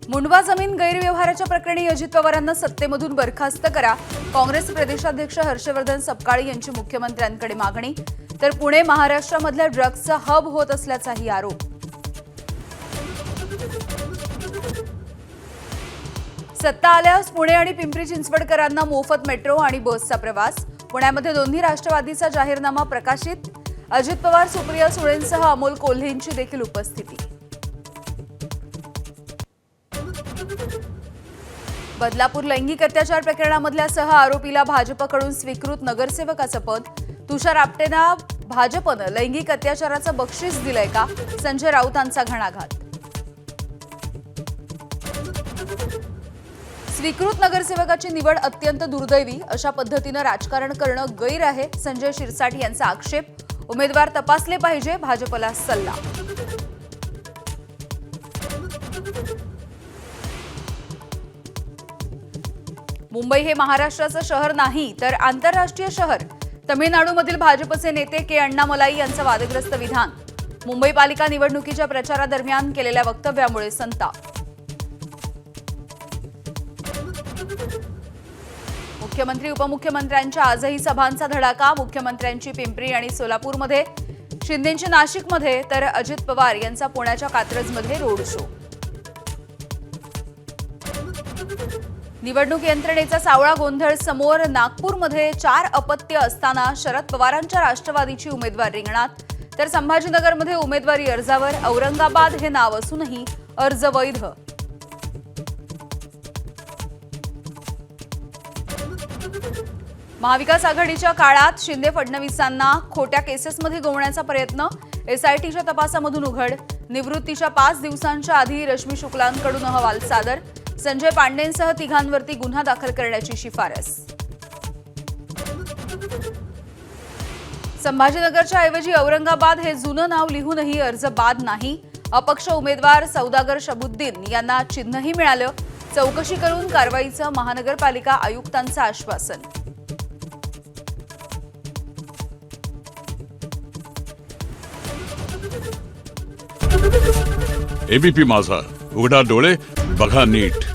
मुंडवा जमीन गैरव्यवहाराच्या प्रकरणी अजित पवारांना सत्तेमधून बरखास्त करा. काँग्रेस प्रदेशाध्यक्ष हर्षवर्धन सपकाळे यांची मुख्यमंत्र्यांकडे मागणी. तर पुणे महाराष्ट्रामधल्या ड्रग्जचा हब होत असल्याचाही आरोप. सत्ता आल्यास पुणे आणि पिंपरी चिंचवडकरांना मोफत मेट्रो आणि बसचा प्रवास. पुण्यामध्ये दोन्ही राष्ट्रवादीचा जाहीरनामा प्रकाशित. अजित पवार, सुप्रिया सुळेंसह अमोल कोल्हेंची देखील उपस्थिती. बदलापूर लैंगिक अत्याचार प्रकरणामधल्या सह आरोपीला भाजपकडून स्वीकृत नगरसेवकाचं पद. तुषार आपटेंना भाजपनं लैंगिक अत्याचाराचं बक्षीस दिलंय का? संजय राऊतांचा घणाघात. स्वीकृत नगरसेवकाची निवड अत्यंत दुर्दैवी, अशा पद्धतीनं राजकारण करणं गैर आहे. संजय शिरसाट यांचा आक्षेप. उमेदवार तपासले पाहिजे, भाजपला सल्ला. मुंबई हे महाराष्ट्राचं शहर नाही तर आंतरराष्ट्रीय शहर. तमिळनाडूमधील भाजपचे नेते के अण्णामलाई यांचं वादग्रस्त विधान. मुंबई पालिका निवडणुकीच्या प्रचारादरम्यान केलेल्या वक्तव्यामुळे संताप. मुख्यमंत्री उपमुख्यमंत्र्यांच्या आजही सभांचा धडाका. मुख्यमंत्र्यांची पिंपरी आणि सोलापूरमध्ये, शिंदेंची नाशिकमध्ये, तर अजित पवार यांचा पुण्याच्या कात्रजमध्ये रोड शो. निवडणूक यंत्रणेचा सावळा गोंधळ समोर. नागपूरमध्ये 4 अपत्य असताना शरद पवारांच्या राष्ट्रवादीची उमेदवार रिंगणात. तर संभाजीनगरमध्ये उमेदवारी अर्जावर औरंगाबाद हे नाव असूनही अर्ज वैध. महाविकास आघाडीच्या काळात शिंदे फडणवीसांना खोट्या केसेसमध्ये गोवण्याचा प्रयत्न. एसआयटीच्या तपासामधून उघड. निवृत्तीच्या 5 दिवसांच्या आधी रश्मी शुक्लांकडून अहवाल सादर. संजय पांडेंसह तिघांवरती गुन्हा दाखल करण्याची शिफारस. संभाजीनगरच्या ऐवजी औरंगाबाद हे जुनं नाव लिहूनही अर्ज बाद नाही. अपक्ष उमेदवार सौदागर शबुद्दीन यांना चिन्हही मिळालं. चौकशी करून कारवाईचं महानगरपालिका आयुक्तांचं आश्वासन. एबीपी माझा, उघडा डोळे बघा नीट.